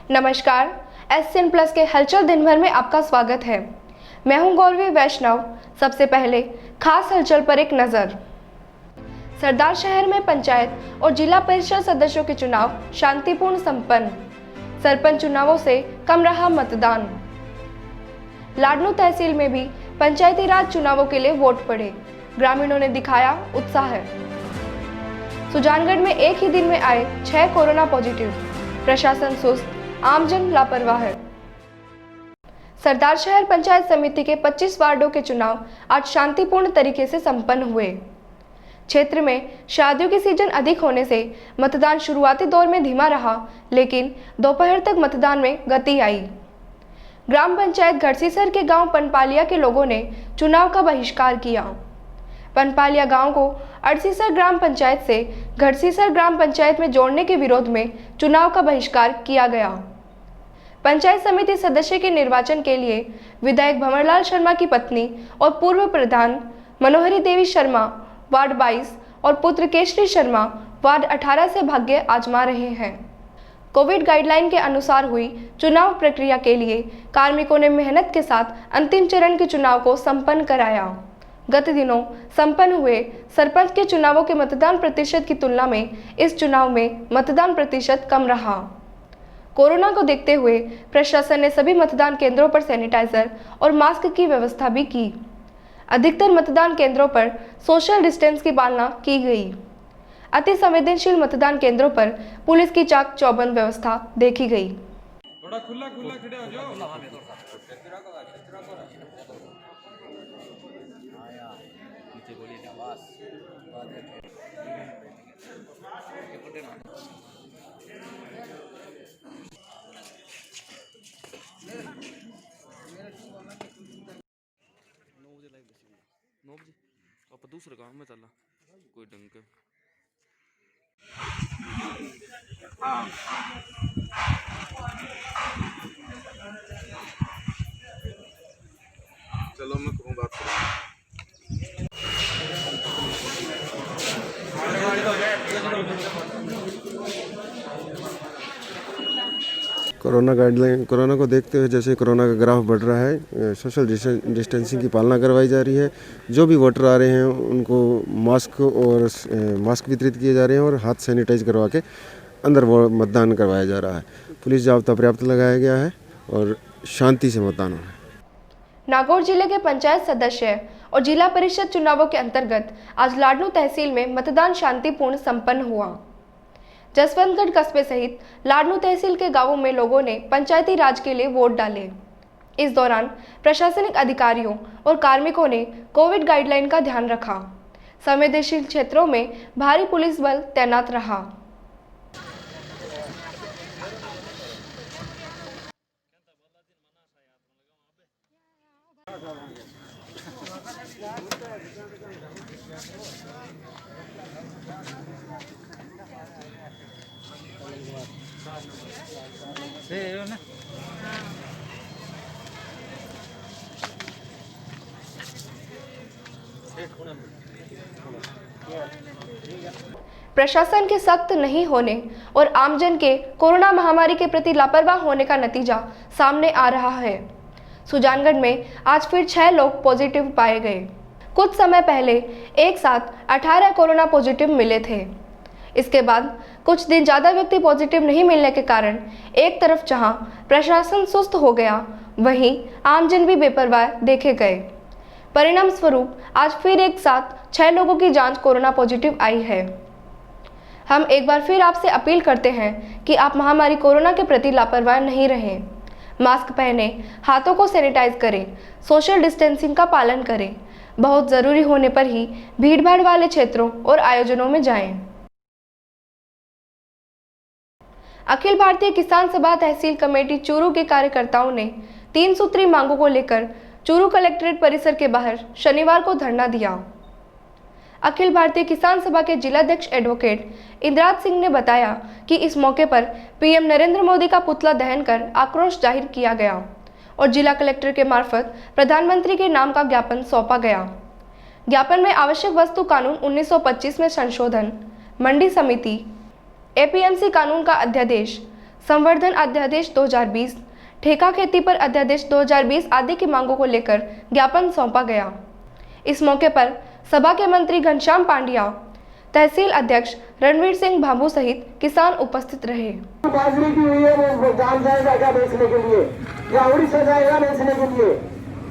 नमस्कार, SN plus के हलचल दिन भर में आपका स्वागत है। मैं हूं गौरवी वैष्णव। सबसे पहले खास हलचल पर एक नजर। सरदार शहर में पंचायत और जिला परिषद सदस्यों के चुनाव शांतिपूर्ण संपन्न। सरपंच चुनावों से कम रहा मतदान। लाडनू तहसील में भी पंचायती राज चुनावों के लिए वोट पड़े। ग्रामीणों ने दिखाया उत्साह। सुजानगढ़ में एक ही दिन में आए 6 कोरोना पॉजिटिव। प्रशासन सुस्त, आमजन लापरवाह है। सरदार शहर पंचायत समिति के 25 वार्डों के चुनाव आज शांतिपूर्ण तरीके से संपन्न हुए। क्षेत्र में शादियों की सीजन अधिक होने से मतदान शुरुआती दौर में धीमा रहा, लेकिन दोपहर तक मतदान में गति आई। ग्राम पंचायत घड़सीसर के गांव पनपालिया के लोगों ने चुनाव का बहिष्कार किया। पनपालिया गांव को अड़सीसर ग्राम पंचायत से घड़सीसर ग्राम पंचायत में जोड़ने के विरोध में चुनाव का बहिष्कार किया गया। पंचायत समिति सदस्य के निर्वाचन के लिए विधायक भंवरलाल शर्मा की पत्नी और पूर्व प्रधान मनोहरी देवी शर्मा वार्ड 22 और पुत्र केशरी शर्मा वार्ड 18 से भाग्य आजमा रहे हैं। कोविड गाइडलाइन के अनुसार हुई चुनाव प्रक्रिया के लिए कार्मिकों ने मेहनत के साथ अंतिम चरण के चुनाव को संपन्न कराया। गत दिनों संपन्न हुए सरपंच के चुनावों के मतदान प्रतिशत की तुलना में इस चुनाव में मतदान प्रतिशत कम रहा। कोरोना को देखते हुए प्रशासन ने सभी मतदान केंद्रों पर सैनिटाइजर और मास्क की व्यवस्था भी की। अधिकतर मतदान केंद्रों पर सोशल डिस्टेंस की पालना की गई। अति संवेदनशील मतदान केंद्रों पर पुलिस की चाक चौबंद व्यवस्था देखी गई। थोड़ा खुला खुला खड़े हो जाओ। आप दूसरे काम में चला कोई ढंग के। चलो मैं कहूँ बात कोरोना को देखते हुए जैसे कोरोना का ग्राफ बढ़ रहा है, सोशल डिस्टेंसिंग की पालना करवाई जा रही है। जो भी वोटर आ रहे हैं उनको मास्क वितरित किए जा रहे हैं और हाथ सैनिटाइज करवा के अंदर वो मतदान करवाया जा रहा है। पुलिस जाब्ता पर्याप्त लगाया गया है और शांति से मतदान हो रहा है। नागौर जिले के पंचायत सदस्य और जिला परिषद चुनावों के अंतर्गत आज लाडनू तहसील में मतदान शांतिपूर्ण संपन्न हुआ। जसवंतगढ़ कस्बे सहित लाडनू तहसील के गांवों में लोगों ने पंचायती राज के लिए वोट डाले। इस दौरान प्रशासनिक अधिकारियों और कार्मिकों ने कोविड गाइडलाइन का ध्यान रखा। संवेदनशील क्षेत्रों में भारी पुलिस बल तैनात रहा। प्रशासन के सख्त नहीं होने और आमजन के कोरोना महामारी के प्रति लापरवाह होने का नतीजा सामने आ रहा है। सुजानगढ़ में आज फिर 6 लोग पॉजिटिव पाए गए। कुछ समय पहले एक साथ 18 कोरोना पॉजिटिव मिले थे। इसके बाद कुछ दिन ज़्यादा व्यक्ति पॉजिटिव नहीं मिलने के कारण एक तरफ जहां प्रशासन सुस्त हो गया, वहीं आमजन भी बेपरवाह देखे गए। परिणाम स्वरूप आज फिर एक साथ 6 लोगों की जांच कोरोना पॉजिटिव आई है। हम एक बार फिर आपसे अपील करते हैं कि आप महामारी कोरोना के प्रति लापरवाह नहीं रहें। मास्क पहने, हाथों को सैनिटाइज करें, सोशल डिस्टेंसिंग का पालन करें। बहुत ज़रूरी होने पर ही भीड़भाड़ वाले क्षेत्रों और आयोजनों में जाएं। अखिल भारतीय किसान सभा तहसील कमेटी चूरू के कार्यकर्ताओं ने 3 सूत्री मांगों को लेकर चूरू कलेक्ट्रेट परिसर के बाहर शनिवार को धरना दिया। अखिल भारतीय किसान सभा के जिलाध्यक्ष एडवोकेट इंद्राज सिंह ने बताया कि इस मौके पर पीएम नरेंद्र मोदी का पुतला दहन कर आक्रोश जाहिर किया गया और जिला कलेक्टर के मार्फत प्रधानमंत्री के नाम का ज्ञापन सौंपा गया। ज्ञापन में आवश्यक वस्तु कानून 1925 में संशोधन, मंडी समिति, एपीएमसी कानून का अध्यादेश, संवर्धन अध्यादेश 2020, ठेका खेती पर अध्यादेश 2020 आदि की मांगों को लेकर ज्ञापन सौंपा गया। इस मौके पर सभा के मंत्री घनश्याम पांड्या, तहसील अध्यक्ष रणवीर सिंह भाभू सहित किसान उपस्थित रहे। बाजरे की हुई है वो जान जाएगा क्या बेचने के लिए, या उड़ीसा जाएगा बेचने के लिए,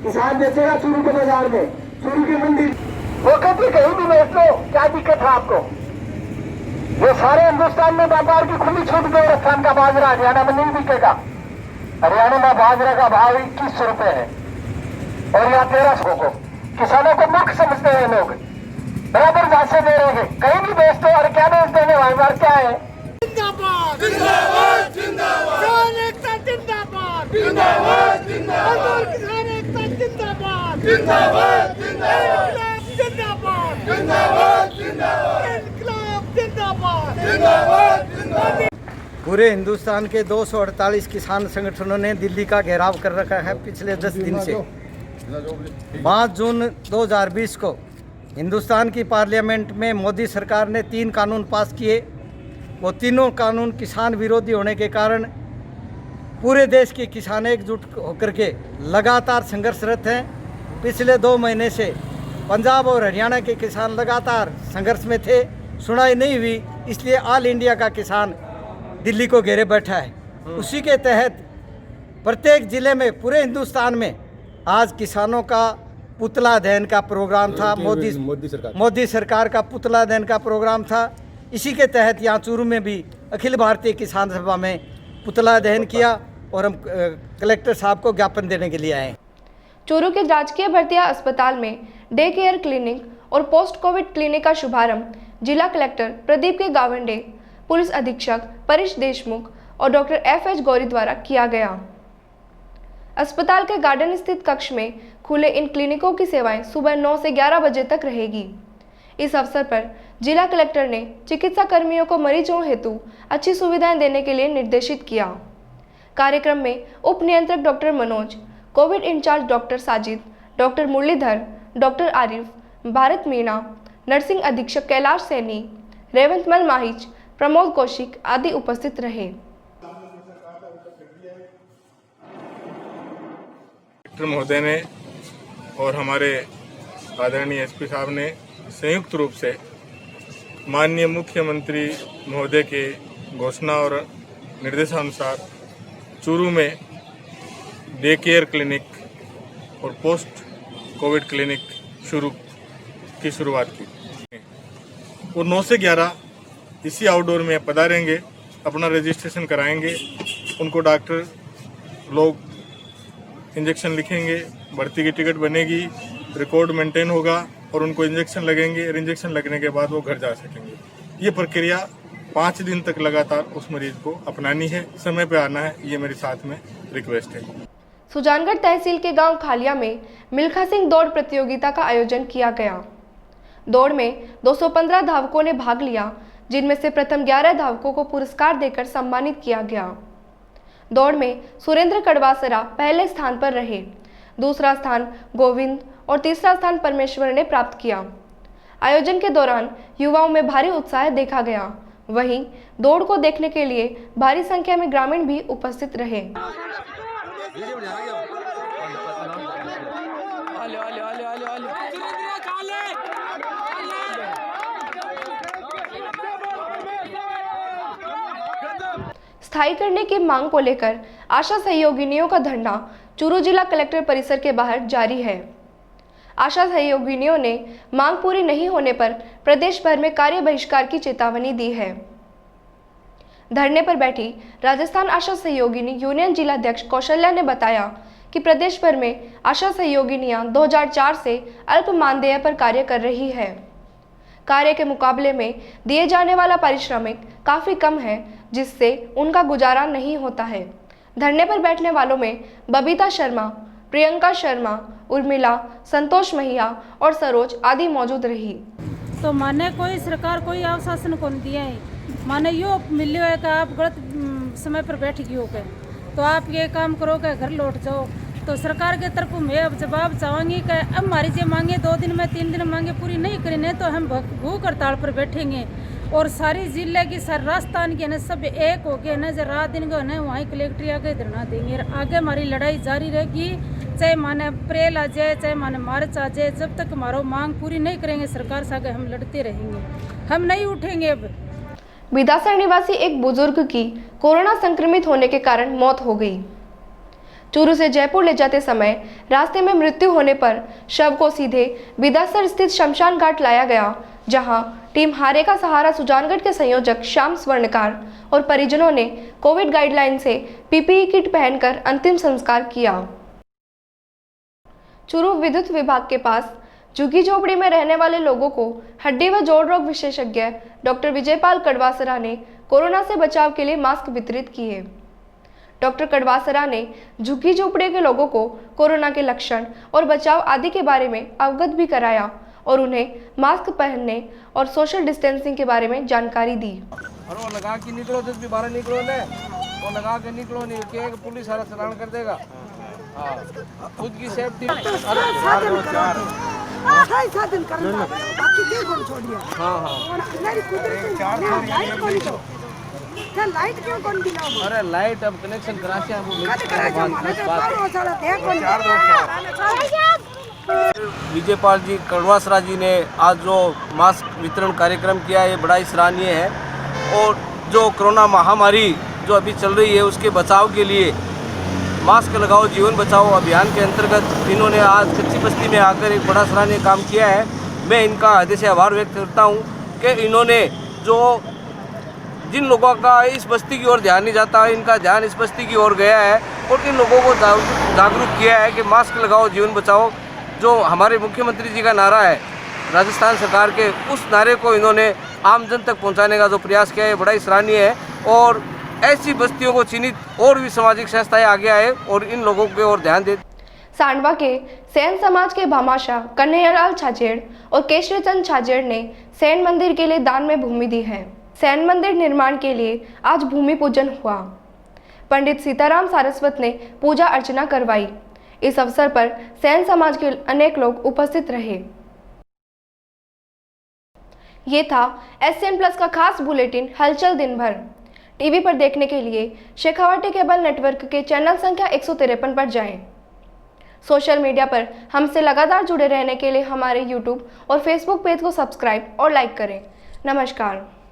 किसान बेचेगा चूरू के बाजार में, चूरू की मंडी, वो कहते कहीं भी बेच लो, क्या दिक्कत है आपको। वो सारे हिंदुस्तान में व्यापार की खुली छूट दे, राजस्थान का बाजरा हरियाणा में नहीं बिकेगा। हरियाणा में बाजरे का भाव 2100 रुपए है और यहाँ 1300 को। किसानों को मुख्य समझते हैं लोग, बराबर पैसे दे रहे हैं, कहीं भी बेच दो। और क्या बेच देंगे भाई, बार क्या है। जिंदाबाद जिंदाबाद जिंदाबाद, किसान एकता जिंदाबाद जिंदाबाद जिंदाबाद, किसान एकता जिंदाबाद जिंदाबाद जिंदाबाद जिंदाबाद जिंदाबाद जिंदाबाद जिंदाबाद जिंदाबाद। पूरे हिंदुस्तान के 248 किसान संगठनों ने दिल्ली का घेराव कर रखा है पिछले 10 दिन से। 5 जून 2020 को हिंदुस्तान की पार्लियामेंट में मोदी सरकार ने 3 कानून पास किए। वो तीनों कानून किसान विरोधी होने के कारण पूरे देश के किसान एकजुट होकर के लगातार संघर्षरत हैं। पिछले 2 महीने से पंजाब और हरियाणा के किसान लगातार संघर्ष में थे, सुनाई नहीं हुई, इसलिए ऑल इंडिया का किसान दिल्ली को घेरे बैठा है। उसी के तहत प्रत्येक जिले में पूरे हिंदुस्तान में आज किसानों का पुतला दहन का प्रोग्राम था। मोदी सरकार का पुतला दहन का प्रोग्राम था। इसी के तहत यहाँ चूरू में भी अखिल भारतीय किसान सभा में पुतला दहन किया और हम कलेक्टर साहब को ज्ञापन देने के लिए आए। चूरू के राजकीय भर्तिया अस्पताल में डे केयर क्लिनिक और पोस्ट कोविड क्लिनिक का शुभारंभ जिला कलेक्टर प्रदीप के गावंडे, पुलिस अधीक्षक परेश देशमुख और डॉक्टर FH गौरी द्वारा किया गया। अस्पताल के गार्डन स्थित कक्ष में खुले इन क्लिनिकों की सेवाएं सुबह 9 से 11 बजे तक रहेगी। इस अवसर पर जिला कलेक्टर ने चिकित्सा कर्मियों को मरीजों हेतु अच्छी सुविधाएं देने के लिए निर्देशित किया। कार्यक्रम में उप नियंत्रक doctor Manoj, covid in charge doctor Sajid, doctor Muralidhar, doctor Arif, Bharat Meena, nursing अधीक्षक कैलाश सैनी, रेवंतमल माहिच, प्रमोद कौशिक आदि उपस्थित रहे। कलेक्टर महोदय ने और हमारे आदरणीय SP साहब ने संयुक्त रूप से माननीय मुख्यमंत्री महोदय के घोषणा और निर्देशानुसार चूरू में डे केयर क्लिनिक और पोस्ट कोविड क्लिनिक की शुरुआत की और 9 से 11 इसी आउटडोर में पधारेंगे, अपना रजिस्ट्रेशन कराएंगे। उनको डॉक्टर लोग इंजेक्शन लिखेंगे, भर्ती की टिकट बनेगी, रिकॉर्ड मेंटेन होगा और उनको इंजेक्शन लगेंगे। इंजेक्शन लगने के बाद वो घर जा सकेंगे। ये प्रक्रिया 5 दिन तक लगातार उस मरीज को अपनानी है, समय पे आना है, ये मेरे साथ में रिक्वेस्ट है। सुजानगढ़ तहसील के गांव खालिया में मिल्खा सिंह दौड़ प्रतियोगिता का आयोजन किया गया। दौड़ में 215 धावकों ने भाग लिया, जिनमें से प्रथम 11 धावकों को पुरस्कार देकर सम्मानित किया गया। दौड़ में सुरेंद्र कड़वासरा पहले स्थान पर रहे, दूसरा स्थान गोविंद और तीसरा स्थान परमेश्वर ने प्राप्त किया। आयोजन के दौरान युवाओं में भारी उत्साह देखा गया। वहीं दौड़ को देखने के लिए भारी संख्या में ग्रामीण भी उपस्थित रहे। स्थायी करने की मांग को लेकर आशा सहयोगिनियों का धरना चूरू जिला कलेक्टर परिसर के बाहर जारी है। आशा सहयोगिनियों ने मांग पूरी नहीं होने पर प्रदेश भर में कार्य बहिष्कार की चेतावनी दी है। धरने पर बैठी राजस्थान आशा सहयोगिनी यूनियन जिला अध्यक्ष कौशल्या ने बताया कि प्रदेश भर में आशा सहयोगिनियां 2004 से अल्प मानदेय पर कार्य कर रही है। कार्य के मुकाबले में दिए जाने वाला पारिश्रमिक काफी कम है, जिससे उनका गुजारा नहीं होता है। धरने पर बैठने वालों में बबीता शर्मा, प्रियंका शर्मा, उर्मिला, संतोष महिया और सरोज आदि मौजूद रही। तो माने कोई सरकार कोई आश्वासन कौन दिया है, माने यो मिलियो है कि आप गलत समय पर बैठ गई हो के तो आप ये काम करो कि घर लौट जाओ। तो सरकार के तरफ मैं अब जवाब चाहूँगी कि अब हमारी जो मांगे 2 दिन में 3 दिन मांगे पूरी नहीं करें तो हम भूख हड़ताल पर बैठेंगे और सारी जिले की सर राजस्थान के न सब एक हो गए न जो रात दिन को न वहीं कलेक्ट्री आगे धरना देंगे। आगे हमारी लड़ाई जारी रहेगी, चाहे माने अप्रैल आ जाए चाहे माने मार्च आ जाए, जब तक हमारो मांग पूरी नहीं करेंगे सरकार से आगे हम लड़ते रहेंगे, हम नहीं उठेंगे। अब बिदासर निवासी एक बुजुर्ग की कोरोना संक्रमित होने के कारण मौत हो गई। चूरू से जयपुर ले जाते समय रास्ते में मृत्यु होने पर शव को सीधे बिदासर स्थित शमशान घाट लाया गया, जहां टीम हारे का सहारा सुजानगढ़ के संयोजक श्याम स्वर्णकार और परिजनों ने कोविड गाइडलाइन से पीपीई किट पहनकर अंतिम संस्कार किया। चूरू विद्युत विभाग के पास झुग्गी झोपड़ी में रहने वाले लोगों को हड्डी व जोड़ रोग विशेषज्ञ डॉक्टर विजयपाल कड़वासरा ने कोरोना से बचाव के लिए मास्क वितरित किए। डॉक्टर कड़वासरा ने झुग्गी झोपड़ी के लोगों को कोरोना के लक्षण और बचाव आदि के बारे में अवगत भी कराया और उन्हें मास्क पहनने और सोशल डिस्टेंसिंग के बारे में जानकारी दी। और वो लगा के निकलो, 10 भी 12 निकलो ने, वो लगा के निकलो नहीं कि पुलिस सारा चलान कर देगा। हाँ, खुद की सेफ्टी। लाइट क्यों कौन दिला? अरे लाइट अब कनेक्शन करा के विजयपाल जी कड़वासरा जी ने आज जो मास्क वितरण कार्यक्रम किया है, ये बड़ा ही सराहनीय है। और जो कोरोना महामारी जो अभी चल रही है उसके बचाव के लिए मास्क लगाओ जीवन बचाओ अभियान के अंतर्गत इन्होंने आज कच्ची बस्ती में आकर एक बड़ा सराहनीय काम किया है। मैं इनका हृदय से आभार व्यक्त करता हूँ कि इन्होंने जो जिन लोगों का इस बस्ती की ओर ध्यान नहीं जाता, इनका ध्यान इस बस्ती की ओर गया है और इन लोगों को जागरूक किया है कि मास्क लगाओ जीवन बचाओ। जो हमारे मुख्यमंत्री जी का नारा है राजस्थान सरकार के, उस नारे को इन्होंने आम जन तक पहुंचाने का जो प्रयास किया है बड़ा ही सराहनीय है। और ऐसी बस्तियों को चिन्हित और भी सामाजिक संस्थाएं आगे आए और इन लोगों की ओर ध्यान दे। सांडवा के सेन समाज के भामाशाह कन्हैयालाल छाजेड़ और केशरीचंद छाजेड़ ने सेन मंदिर के लिए दान में भूमि दी है। सेन मंदिर निर्माण के लिए आज भूमि पूजन हुआ। पंडित सीताराम सारस्वत ने पूजा अर्चना करवाई। इस अवसर पर सेन समाज के अनेक लोग उपस्थित रहे। ये था SCN प्लस का खास बुलेटिन हलचल दिन भर। टीवी पर देखने के लिए शेखावाटी केबल नेटवर्क के चैनल संख्या 153 पर जाएं। सोशल मीडिया पर हमसे लगातार जुड़े रहने के लिए हमारे YouTube और Facebook पेज को सब्सक्राइब और लाइक करें। नमस्कार।